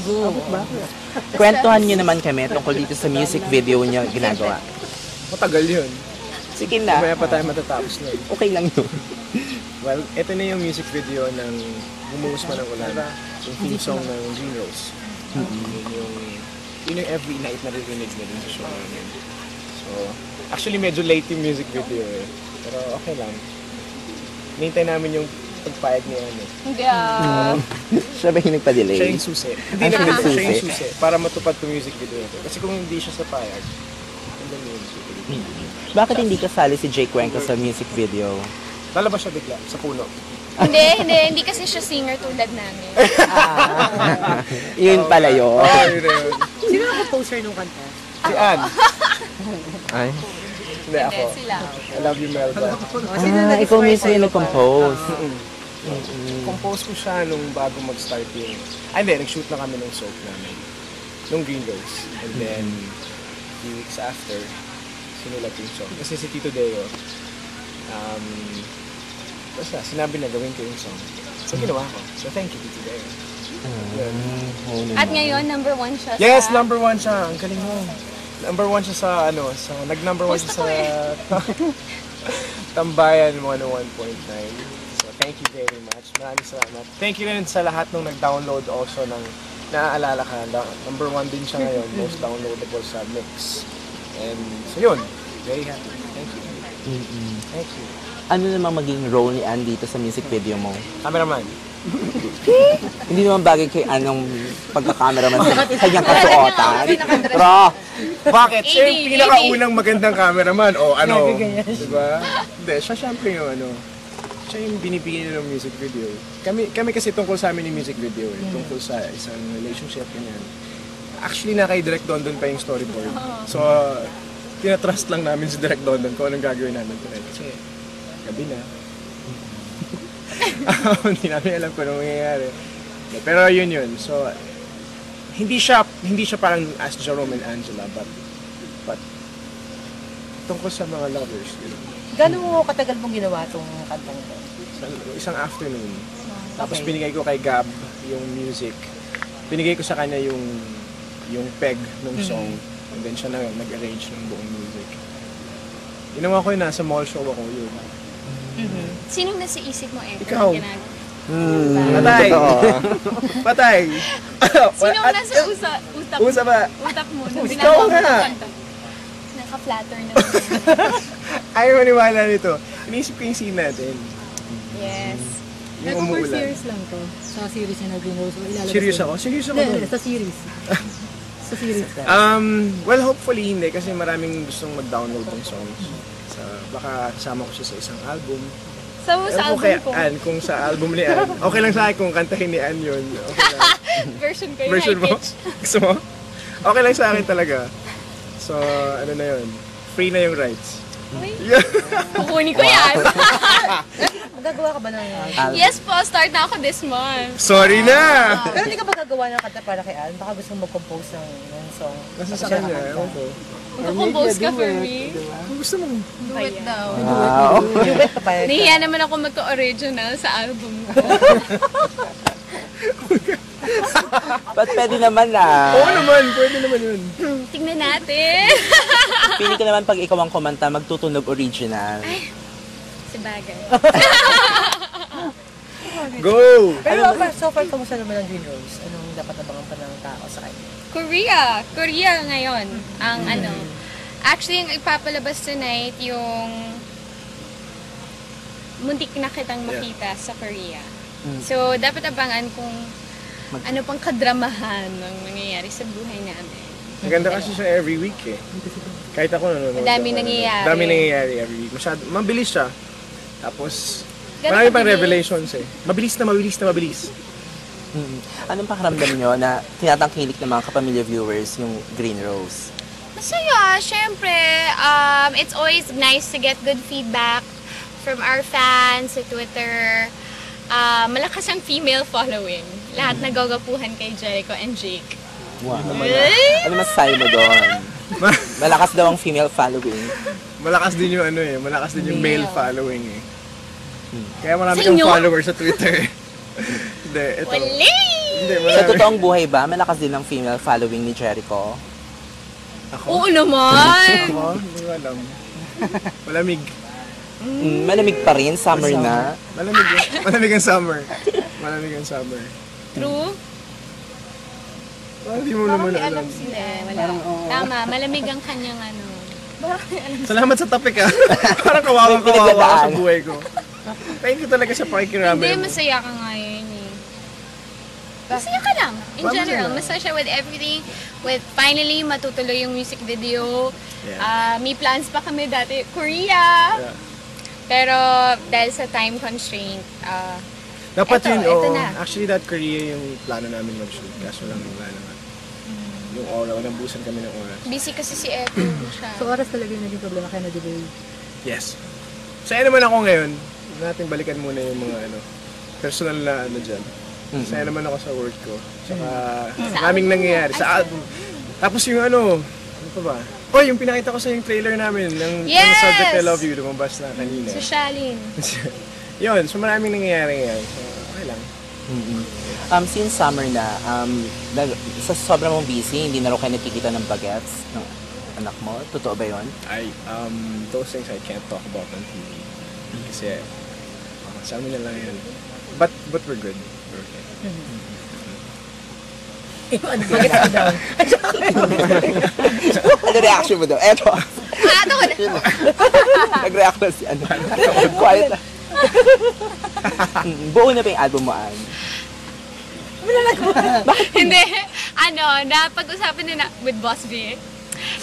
Go. Kwentuhan niyo naman kami tungkol dito sa music video niya ginagawa. Matagal yun. Sige na. Mamaya pa tayo matatapos nun. Okay lang yun. Well, ito na yung music video ng Bumuhos Man ang Ulan. Yung theme song ng Green Rose. Yun yung every night naririnig na din sa show namin. So, actually medyo late yung music video eh. Pero okay lang. Nintay namin yung pagpayag niya ano. Hindi Siya ba yung nagpa-delay? Siya yung susi. Hindi siya naman yung siya yung susi. susi. Para matupad yung music video nito. Kasi kung hindi siya sa payag, hindi yung music video. Bakit hindi kasali si Jay Cuenca sa music video? Lalabas siya bigla sa puno. Hindi kasi siya singer tulad namin. Yun pala yun. Yun na yun. Sino ang composer nung kanta? Si Ann. Ay. Hindi ako. Sila. I love you, Melba. Ikaw mismo yung nag-compose. Compose ko siya nung bago mag-start yung... Hindi, nag-shoot na kami ng soap namin. Nung Green Rose. And then, few weeks after, sinulat yung song. Kasi si Tito Deo, basta, sinabi na gawin ko yung song. So, ginawa ko. So, thank you, Tito Deo. At ngayon, number 1 siya sa... Yes, number 1 siya. Ang galing mo. Number 1 siya sa, nag-number 1 siya sa Tambayan 101.9. So, thank you very much. Maraming salamat. Thank you rin sa lahat nung nag-download also ng naaalala ka. Number 1 din siya ngayon. Most downloadable sa Mix. And, so yun. Very happy. Thank you. Thank you. Ano namang maging role ni Ann dito sa music video mo? Cameraman. Hindi naman bagay kay anong pagka-cameraman sa kanyang kasuotan. Pero, Bakit? Siya yung pinakaunang magandang cameraman. O ano? Diba? Hindi, siya syempre yung ano. Siya yung binibigyan ng music video. Kami kasi tungkol sa amin yung music video. Tungkol sa isang relationship ganyan. Actually, kay Direk Dondon pa yung storyboard. So, tinatrust lang namin si Direk Dondon kung anong gagawin namin tonight. Kasi, gabi na. Hindi namin alam kung anong mangyayari. Pero yun. So, hindi siya parang as Jerome and Angela, but tungkol sa mga lovers. Gano'n mo katagal mong ginawa itong kantang ito? Isang afternoon. Tapos binigay ko kay Gab yung music. Binigay ko sa kanya yung peg ng song. And then siya na nag-arrange ng buong music. Ginawa ko yun, nasa mall show ako yun. Sinong nasa isip mo, Ed? Ikaw. Patay! Patay! Sinong nasa utak mo? Ikaw nga! Naka-flatter na. Ayaw maniwala nito. Inisip ko yung scene natin. Yes. Yung umuulan. Series lang to. Sa series niya na Green Rose. Serious ako? Serious ako Hindi, nun. sa series. Sa series ka. Well, hopefully hindi kasi maraming gustong mag-download ng songs. Baka kasama ko siya sa isang album. Sa album ko. Ann, kung sa album ni Ann. Okay lang sa akin kung kantahin ni Ann yun. Okay lang. Version ko yung Version high mo? pitch. Gusto mo? Okay lang sa akin talaga. So, ano na yun. Free na yung rights. Kukunin ko yan. Magagawa ka ba ng... Yes po, start na ako this month. Sorry na! Pero hindi ka ba gagawa ng kanta para kay Ann? Baka gusto mo mag-compose ng song. Nasa sa kanya, ewan ko. Mag-compose ka for me. Kung gusto mo. Do it daw. wow. Duet pa pala. Nahiya naman ako magka-original sa album ko. But pwede naman Oo naman, pwede naman yun. Tingnan natin. Pili ko naman pag ikaw ang kumanta, magtutunog original. Sabagay. Go! Pero so far, kamusta naman ang Green Rose? Anong dapat abangan pa ng tao sa kanya? Korea ngayon. Ang actually, yung ipapalabas tonight, yung muntik na kitang makita sa Korea. So, dapat abangan kung ano pang kadramahan ng nangyayari sa buhay namin. Maganda kasi siya every week eh. Kahit ako nanonood. Madami nangyayari. Madami nangyayari every week. Mabilis siya. Tapos, Ganun marami pang kabilis. revelations eh. Mabilis. Anong pakiramdam nyo na tinatangkilik ng mga kapamilya viewers yung Green Rose? Masaya, syempre. It's always nice to get good feedback from our fans sa Twitter. Malakas ang female following. Lahat nagagapuhan kay Jericho and Jake. Wow. Ano masasabi mo doon? Malakas daw ang female following. Malakas din yung malakas din yung male following eh. Kaya marami Sa kang inyo? followers sa Twitter. Hindi, ito. Wali! Hindi, Sa marami. totoong buhay ba, malakas din ang female following ni Jericho? Oo naman! Ako, hindi ko alam. Malamig. Malamig pa rin, summer na. Malamig yun. Malamig ang summer. Malamig ang summer. True? Hindi mo naman alam. Hindi, wala. Tama, malamig ang kanyang ano. Salamat sa topic ah. Parang kawawa-kawawa ako sa buhay ko. Thank you talaga sa pakikirami Hindi, mo. masaya ka nga yun eh. Masaya ka lang. In Masaya. general, masaya siya with everything. With finally, matutuloy yung music video. Yeah. May plans pa kami dati, Korea. Yeah. Pero dahil sa time constraint, Dapat Eto, yun, eto oh. na. Actually, that Korea yung plano namin mag-shoot. Kaso lang wala naman. Yung oras, nabusan kami ng oras. busy kasi si Echo siya. So oras talaga yung naging problema kaya na-delay. Yes. Saya naman ako ngayon. Huwag natin balikan muna yung mga personal na dyan. Saya naman ako sa work ko. Saka maraming nangyayari sa album. Tapos yung ano pa ba? Oh, yung pinakita ko sa yung trailer namin ng Subject I Love You, lumabas na kanina. Si Shalin. Yun, so maraming nangyayari ngayon. So, okay lang. Since summer na, sa sobrang mong busy, hindi na rin kayo nakikita ng bagets ng anak mo. Totoo ba yun? Those things I can't talk about on TV. Kasi, sa amin na lang yun. But we're good. We're okay. Ano ba kita daw? Ano reaction mo daw? Eto. Ato ko na. Nag-react na si ano. Quiet na. Buo na ba yung album mo, Ann? Hindi. Napag-usapan na with Boss Vic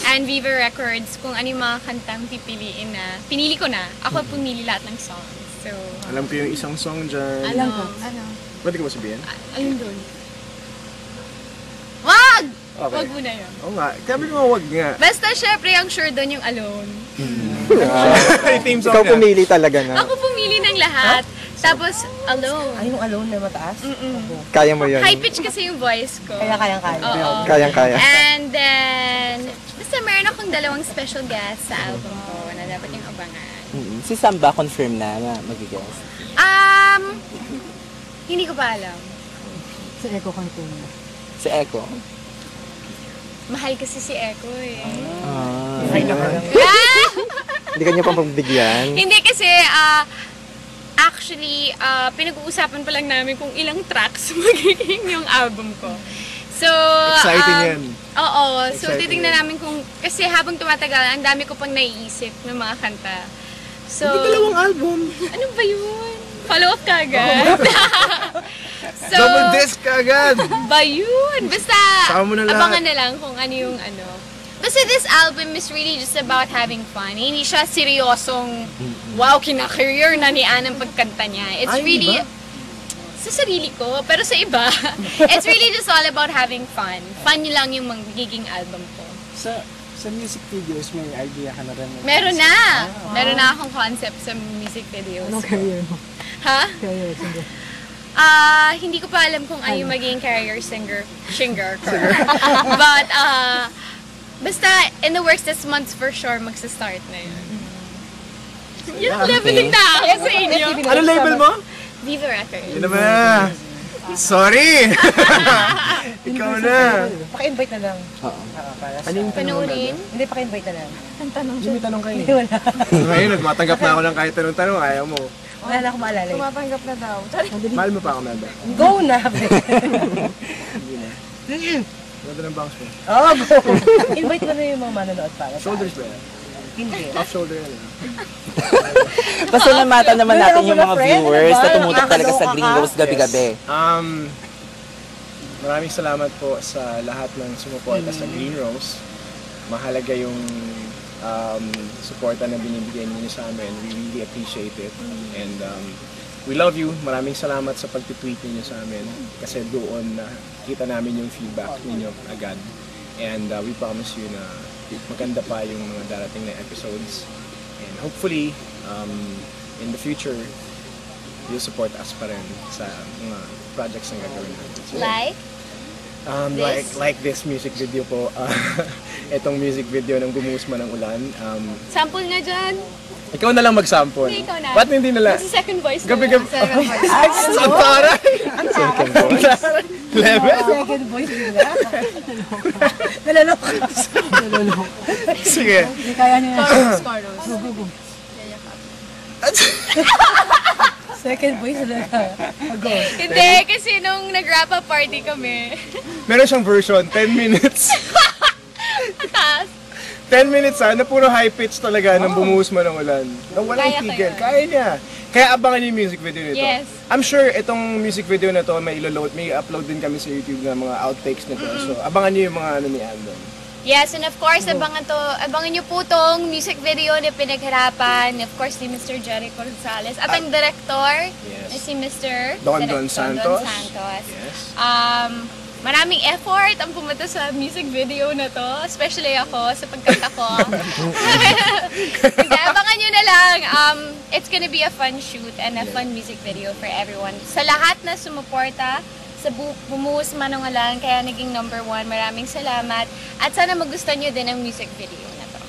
and Viva Records kung ano yung mga kantang pipiliin na. Pinili ko na. Ako pumili lahat ng songs. So, Alam ko yung isang song dyan. ano? Pwede ko ba sabihin? Alin doon? Wag! Okay. Wag mo na yun. Oo nga. Sabi ko wag nga. Basta syempre, ang sure doon yung Alone. Yung theme song Ikaw niya. pumili talaga nga. Ako pumili ng lahat. Tapos, Alone. Ay, yung alone na mataas? Opo. Kaya mo yun. High pitch kasi yung voice ko. Kaya kayang-kaya. Oo. Kayang-kaya. And then, basta meron akong dalawang special guests sa album ko na dapat yung abangan. Si Sam ba confirm na mag-guest? Hindi ko pa alam. Sa Echo Cancun. Si Echo? Mahal kasi si Echo eh. Ay, naman. Hindi ka niya pang pagbigyan. Hindi kasi, actually, pinag-uusapan pa lang namin kung ilang tracks magiging yung album ko. So, Exciting yan. Oo. So, Exciting titingnan yan. namin kung, kasi habang tumatagal, ang dami ko pang naiisip ng mga kanta. So, Hindi dalawang album. ano ba yun? Follow up ka agad. So, Double disc ka agad. ba yun? Basta, Sama mo na lahat. abangan na lang kung ano yung ano. Basta this album is really just about having fun. Hindi siya seryosong, wow, kina-career na ni Ann ang pagkanta niya. It's Ay, really, di ba? sa sarili ko, pero sa iba, it's really just all about having fun. Fun yun lang yung magiging album ko. Sa music videos, may idea ka na rin. Meron na! Meron na akong concept sa music videos. Anong career mo? Ha? Career, singer. Hindi ko pa alam kung ano yung magiging career singer. But, basta, in the works this month for sure, magsa-start na yun. Yung leveling na ako sa inyo. Ano label mo? Viva Records. Yun naman. Sorry! Ikaw na. Paki-invite na lang. Oo. Para sa... Ano yung tanong Panuunin. Hindi, paki-invite na lang. Hindi may tanong kayo. Wala. Ngayon, nagmatanggap na ako ng kahit tanong-tanong. Ayaw mo. Wala na akong maalala. Tumatanggap na daw. Mahal mo pa ako, Melba. Go na! Ganda ng bounce mo. Oh, go! Invite mo na yung mga manonood para sa... Shoulders ba yan? Hindi. Off shoulder yan. Pasalamatan naman natin yung mga friend, viewers ano ba? na tumutok talaga sa Nakakaloka Green ka? Rose gabi-gabi. Maraming salamat po sa lahat ng sumuporta sa Green Rose. Mahalaga yung suporta na binibigay niyo sa amin. We really appreciate it. And we love you. Maraming salamat sa pag-tweet niyo sa amin. Kasi doon na kita namin yung feedback niyo agad. And we promise you na maganda pa yung mga darating na episodes. And hopefully, in the future, you'll support us pa rin sa mga projects na gagawin natin. So, like this music video po. Itong music video ng Gumuhos Man ang Ulan. Sample na dyan. Ikaw na lang mag-sample. Hindi, ikaw na. Ba't hindi nila? Kasi second voice na Gabi-gabi. lang. Second voice. Ang taray! Second voice. Level? Second voice, bigla. Nalaloko. Nalaloko. Sige. Hindi kaya niya. Carlos. Go, go, go. Second voice talaga. Go. Hindi, kasi nung nag-wrap up party kami. Meron siyang version, 10 minutes. Taas. 10 minutes na puro high pitch talaga nang bumuhos man ng ulan. Nang walang Kaya tigil. kayo. Kaya niya. Kaya abangan niyo yung music video nito. Yes. I'm sure itong music video na to may upload din kami sa YouTube na mga outtakes nito. So abangan niyo yung mga ano ni Andon. Yes, and of course, abangan niyo po tong music video na pinaghirapan, of course, ni Mr. Jericho Rosales. At ang director, Yes. na si Mr. Don Don Santos. Santos. Yes. Maraming effort ang pumunta sa music video na to, especially ako sa pagkanta ko. Kaya abangan nyo na lang. It's gonna be a fun shoot and a fun music video for everyone. Sa lahat na sumuporta, sa bumuhos manungalang, kaya naging number 1. Maraming salamat. At sana magustuhan nyo din ang music video na to.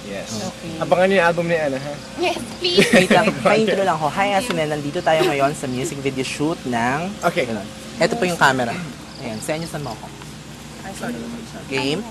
Yes. Abangan niyo yung album ni Ana, ha? Yes, please. Wait lang, pa-intro lang ako. Hi, Asinel. Nandito tayo ngayon sa music video shoot ng... Okay. Ganun. Ito po yung camera. Ayan, senyosan mo ako. Game?